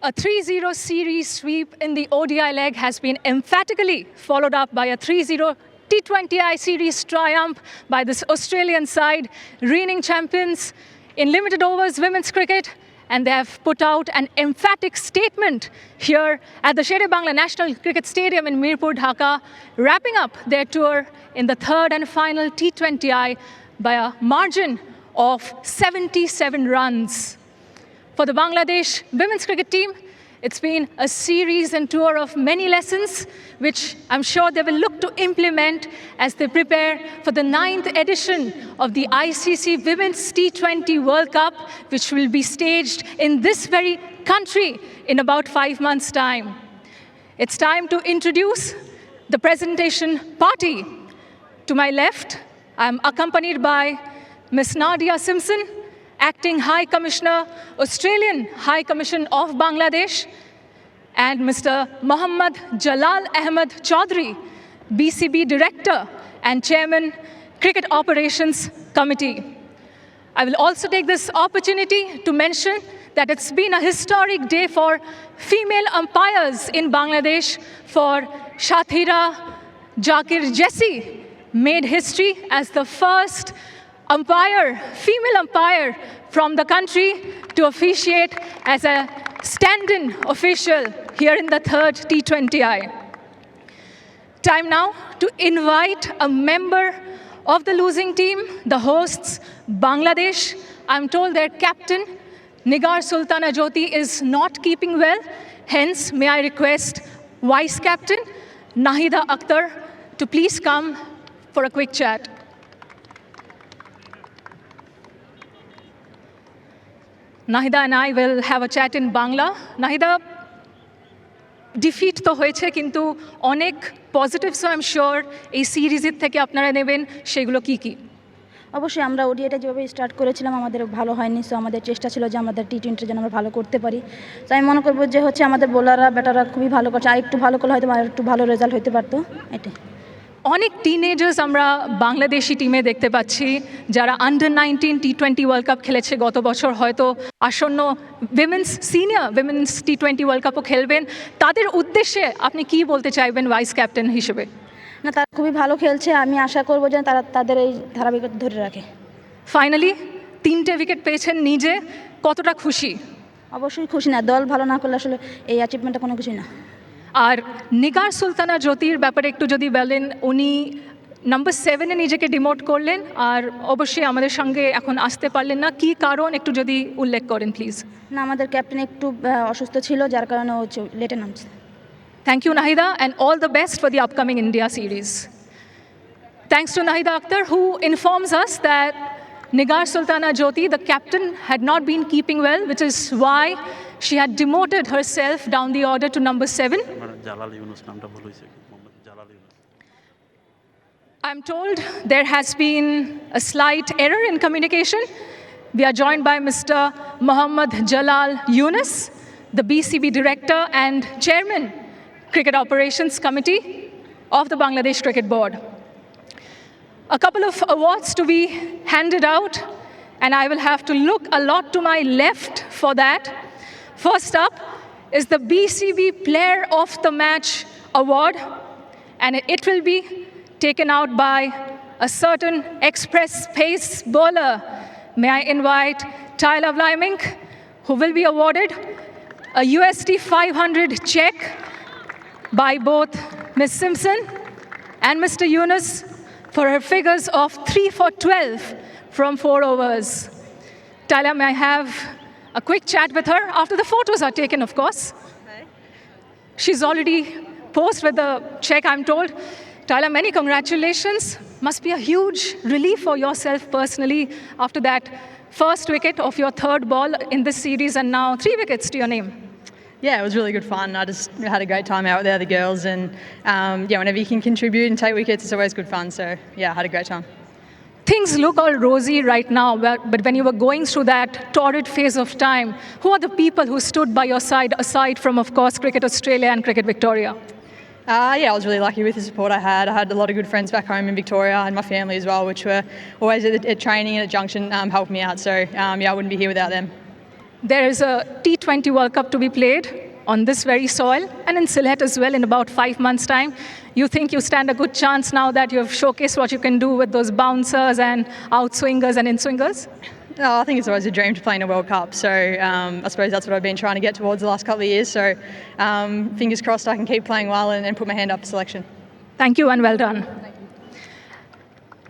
A 3-0 series sweep in the ODI leg has been emphatically followed up by a 3-0 T20i series triumph by this Australian side, reigning champions in limited overs women's cricket, and they have put out an emphatic statement here at the Sher-e Bangla National Cricket Stadium in Mirpur, Dhaka, wrapping up their tour in the third and final T20i by a margin of 77 runs. For the Bangladesh women's cricket team, it's been a series and tour of many lessons, which I'm sure they will look to implement as they prepare for the 9th edition of the ICC Women's T20 World Cup, which will be staged in this very country in about 5 months' time. It's time to introduce the presentation party. To my left, I'm accompanied by Ms. Nadia Simpson, Acting High Commissioner, Australian High Commission of Bangladesh, and Mr. Mohammad Jalal Ahmed Chaudhry, BCB Director and Chairman, Cricket Operations Committee. I will also take this opportunity to mention that it's been a historic day for female umpires in Bangladesh, for Shathira Jakir Jessi made history as the first female umpire from the country to officiate as a stand-in official here in the third T20I. Time now to invite a member of the losing team, the hosts, Bangladesh. I'm told their captain, Nigar Sultana Jyoti, is not keeping well. Hence, may I request Vice Captain Nahida Akhtar to please come for a quick chat. Nahida and I will have a chat in Bangla. Nahida, defeat to hoyeche kintu onek positives I'm sure ei series er theke apnara neben সেগুলো কি কি? অবশ্যই আমরা ওডিআইটা যেভাবে start করেছিলাম আমাদের ভালো হয়নি, সো আমাদের চেষ্টা ছিল যে আমাদের টি20 যেন আমরা ভালো করতে পারি। তো আমি মনে করবো যে আমাদের বোলাররা ব্যাটাররা খুবই ভালো করছে, আর একটু ভালো করলে হয়তো আর একটু ভালো রেজাল্ট হতে পারতো। এটাই। অনেক টিনেজার্স আমরা বাংলাদেশি টিমে দেখতে পাচ্ছি যারা আন্ডার 19 টি20 ওয়ার্ল্ড কাপ খেলেছে গত বছর, হয়তো আসন্ন সিনিয়র উইমেন্স টি20 ওয়ার্ল্ড কাপও খেলবেন। তাদের উদ্দেশ্যে আপনি কি বলতে চাইবেন ভাইস ক্যাপ্টেন হিসেবে? না, তারা খুবই ভালো খেলছে, আমি আশা করবো যে তারা তাদের এই ধারাবাহিকতা ধরে রাখে। ফাইনালি 3টে উইকেট পেয়েছেন নিজে, কতটা খুশি? অবশ্যই খুশি। না, দল ভালো না করলে আসলে এই অ্যাচিভমেন্টটা কোনো কিছুই না। আর নিগার সুলতানা জ্যোতির ব্যাপারে একটু যদি বলেন, উনি নাম্বার 7-এ নিজেকে ডিমোট করলেন আর অবশ্যই আমাদের সঙ্গে এখন আসতে পারলেন না, কি কারণ একটু যদি উল্লেখ করেন প্লিজ। না, আমাদের ক্যাপ্টেন একটু অসুস্থ ছিল, যার কারণে ও লেটে নামছে। Thank you, Nahida, and all the best for the upcoming India series. Thanks to Nahida Akhtar, who informs us that Nigar Sultana Jyoti, the captain, had not been keeping well, which is why she had demoted herself down the order to number 7. I'm told there has been a slight error in communication. We are joined by Mr. Mohammad Jalal Yunus, the BCB Director and Chairman, Cricket Operations Committee of the Bangladesh Cricket Board. A couple of awards to be handed out, and I will have to look a lot to my left for that. First up is the BCB Player of the Match Award, and it will be taken out by a certain express pace bowler. May I invite Tyler Vlimink, who will be awarded a USD 500 check by both Ms. Simpson and Mr. Yunus for her figures of 3 for 12 from 4 overs. Tyler, may I have a quick chat with her after the photos are taken, of course. Hi. She's already posed with the check, I'm told. Tyler, many congratulations. Must be a huge relief for yourself personally after that first wicket of your third ball in this series, and now 3 wickets to your name. Yeah, it was really good fun. I just had a great time out with the other girls, and whenever you can contribute and take wickets, it's always good fun. So yeah, I had a great time. Things look all rosy right now, but when you were going through that torrid phase of time, who are the people who stood by your side, aside from, of course, Cricket Australia and Cricket Victoria? Yeah, I was really lucky with the support I had. I had a lot of good friends back home in Victoria and my family as well, which were always at training and at Junction helping me out. So yeah, I wouldn't be here without them. There is a T20 World Cup to be played on this very soil and in Sylhet as well in about 5 months' time. You think you stand a good chance now that you have showcased what you can do with those bouncers and outswingers and in-swingers? Oh, I think it's always a dream to play in a World Cup, so I suppose that's what I've been trying to get towards the last couple of years. So fingers crossed I can keep playing well and put my hand up for selection. Thank you and well done.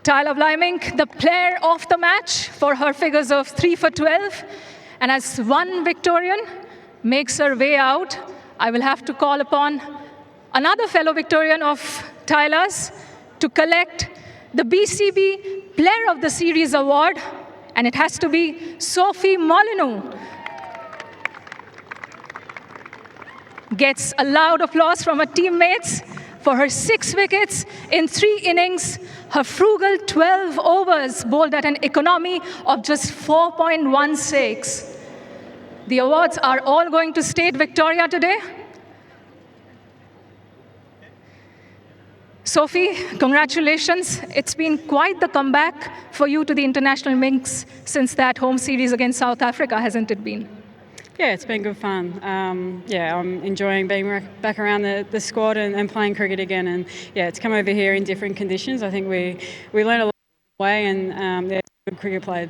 Tyler Vliming, the player of the match for her figures of 3 for 12. And as one Victorian makes her way out, I will have to call upon another fellow Victorian of Tyler's to collect the BCB Player of the Series award, and it has to be Sophie Molyneux. Gets a loud applause from her teammates for her 6 wickets in 3 innings. Her frugal 12 overs bowled at an economy of just 4.16. The awards are all going to State Victoria today. Sophie, congratulations. It's been quite the comeback for you to the international mix since that home series against South Africa, hasn't it been? Yeah, it's been good fun. I'm enjoying being back around the squad and playing cricket again. And yeah, it's come over here in different conditions. I think we learned a lot away and good cricket played.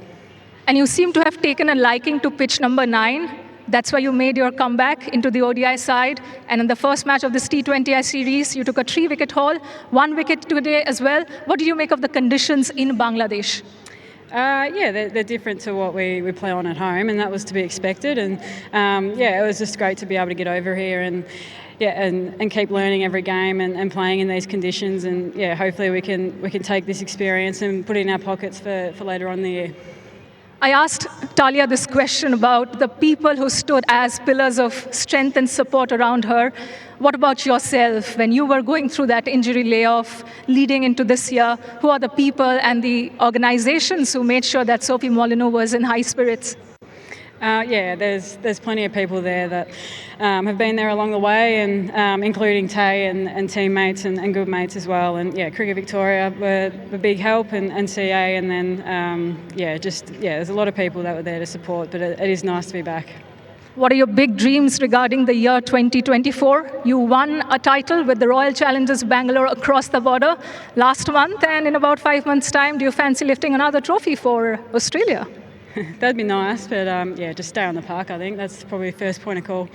And you seem to have taken a liking to pitch number 9. That's why you made your comeback into the ODI side. And in the first match of this T20i series, you took a 3-wicket haul, 1 wicket today as well. What do you make of the conditions in Bangladesh? They're different to what we play on at home, and that was to be expected. And it was just great to be able to get over here and keep learning every game and playing in these conditions. And hopefully we can take this experience and put it in our pockets for later on in the year. I asked Talia this question about the people who stood as pillars of strength and support around her. What about yourself? When you were going through that injury layoff leading into this year, who are the people and the organizations who made sure that Sophie Molyneux was in high spirits? There's plenty of people there that have been there along the way, and including Tay and teammates and good mates as well. And Cricket Victoria were a big help, and CA, and then there's a lot of people that were there to support. But it is nice to be back. What are your big dreams regarding the year 2024? You won a title with the Royal Challengers Bangalore across the border last month, and in about 5 months' time, do you fancy lifting another trophy for Australia? That'd be nice, but just stay on the park, I think. That's probably the first point of call.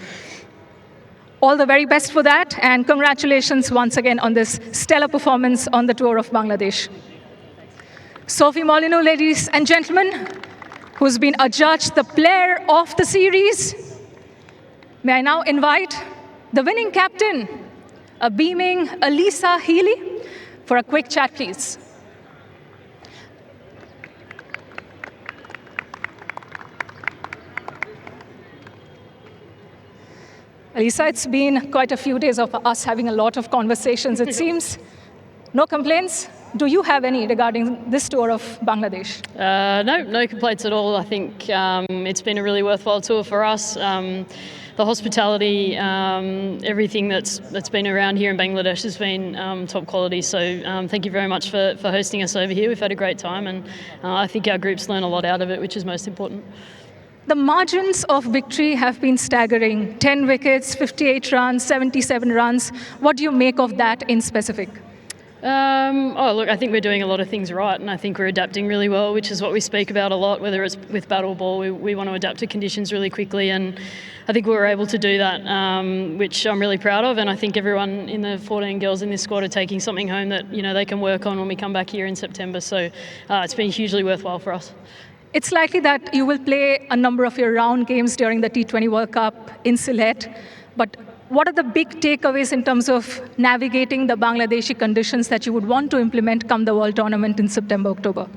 All the very best for that, and congratulations once again on this stellar performance on the tour of Bangladesh. Sophie Molyneux, ladies and gentlemen, who's been adjudged the player of the series. May I now invite the winning captain, a beaming Alisa Healey, for a quick chat, please. Alisa, it's been quite a few days of us having a lot of conversations, it seems. No complaints? Do you have any regarding this tour of Bangladesh? No complaints at all. I think it's been a really worthwhile tour for us. The hospitality, everything that's been around here in Bangladesh has been top quality. So thank you very much for hosting us over here. We've had a great time, and I think our group's learned a lot out of it, which is most important. The margins of victory have been staggering. 10 wickets, 58 runs, 77 runs. What do you make of that in specific? I think we're doing a lot of things right, and I think we're adapting really well, which is what we speak about a lot, whether it's with bat or ball. We want to adapt to conditions really quickly, and I think we were able to do that, which I'm really proud of, and I think everyone in the 14 girls in this squad are taking something home that they can work on when we come back here in September. So it's been hugely worthwhile for us. It's likely that you will play a number of your round games during the T20 World Cup in Sylhet, but what are the big takeaways in terms of navigating the Bangladeshi conditions that you would want to implement come the World Tournament in September, October?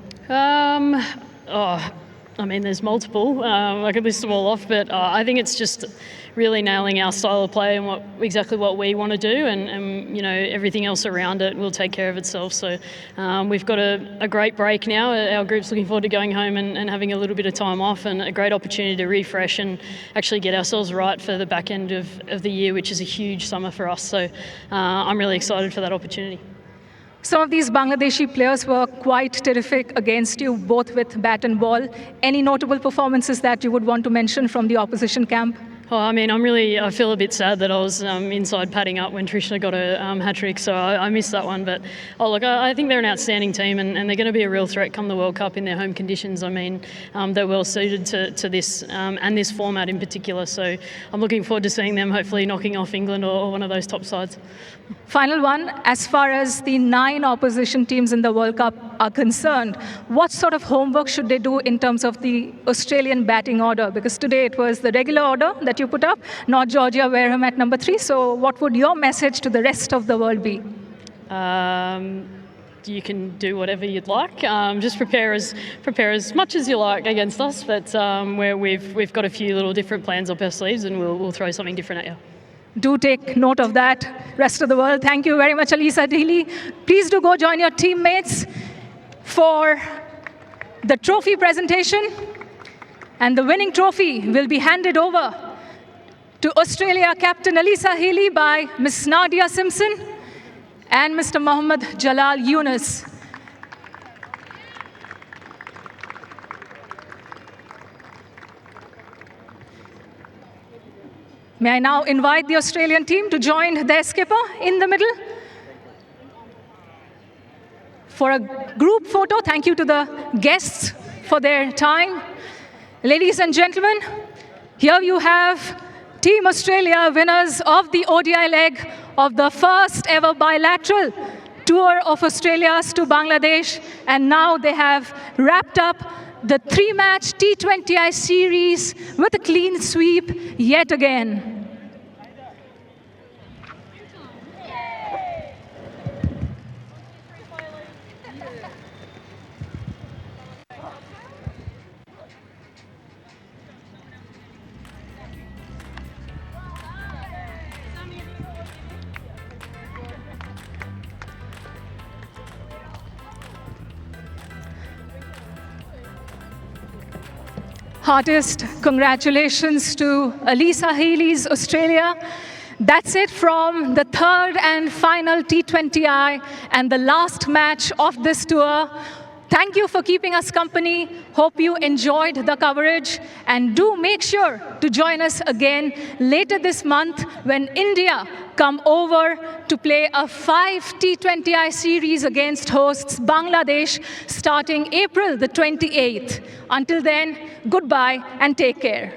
There's multiple. I could list them all off, but I think it's just really nailing our style of play and exactly what we want to do, and everything else around it will take care of itself. So we've got a great break now. Our group's looking forward to going home and having a little bit of time off, and a great opportunity to refresh and actually get ourselves right for the back end of the year, which is a huge summer for us. So I'm really excited for that opportunity. Some of these Bangladeshi players were quite terrific against you, both with bat and ball. Any notable performances that you would want to mention from the opposition camp? Oh, I mean, I feel a bit sad that I was inside padding up when Trishna got a hat-trick, so I missed that one. But, look, I think they're an outstanding team and they're going to be a real threat come the World Cup in their home conditions. I mean, they're well suited to this and this format in particular. So I'm looking forward to seeing them hopefully knocking off England or one of those top sides. Final one, as far as the 9 opposition teams in the World Cup are concerned, what sort of homework should they do in terms of the Australian batting order? Because today it was the regular order that you put up, not Georgia Wareham at number 3. So what would your message to the rest of the world be? You can do whatever you'd like. Just prepare as much as you like against us, but where we've got a few little different plans up our sleeves and we'll throw something different at you. Do take note of that, rest of the world. Thank you very much, Alisa and Healey. Please do go join your teammates for the trophy presentation. And the winning trophy will be handed over to Australia captain Alisa Healey by Ms. Nadia Simpson and Mr. Mohammad Jalal Yunus. May I now invite the Australian team to join their skipper in the middle for a group photo. Thank you to the guests for their time. Ladies and gentlemen, here you have Team Australia, winners of the ODI leg of the first ever bilateral tour of Australia's to Bangladesh. And now they have wrapped up the 3-match T20i series with a clean sweep yet again. Heartiest congratulations to Alisa Healey's Australia. That's it from the third and final T20i and the last match of this tour. Thank you for keeping us company. Hope you enjoyed the coverage. And do make sure to join us again later this month when India come over to play a 5 T20I series against hosts Bangladesh starting April the 28th. Until then, goodbye and take care.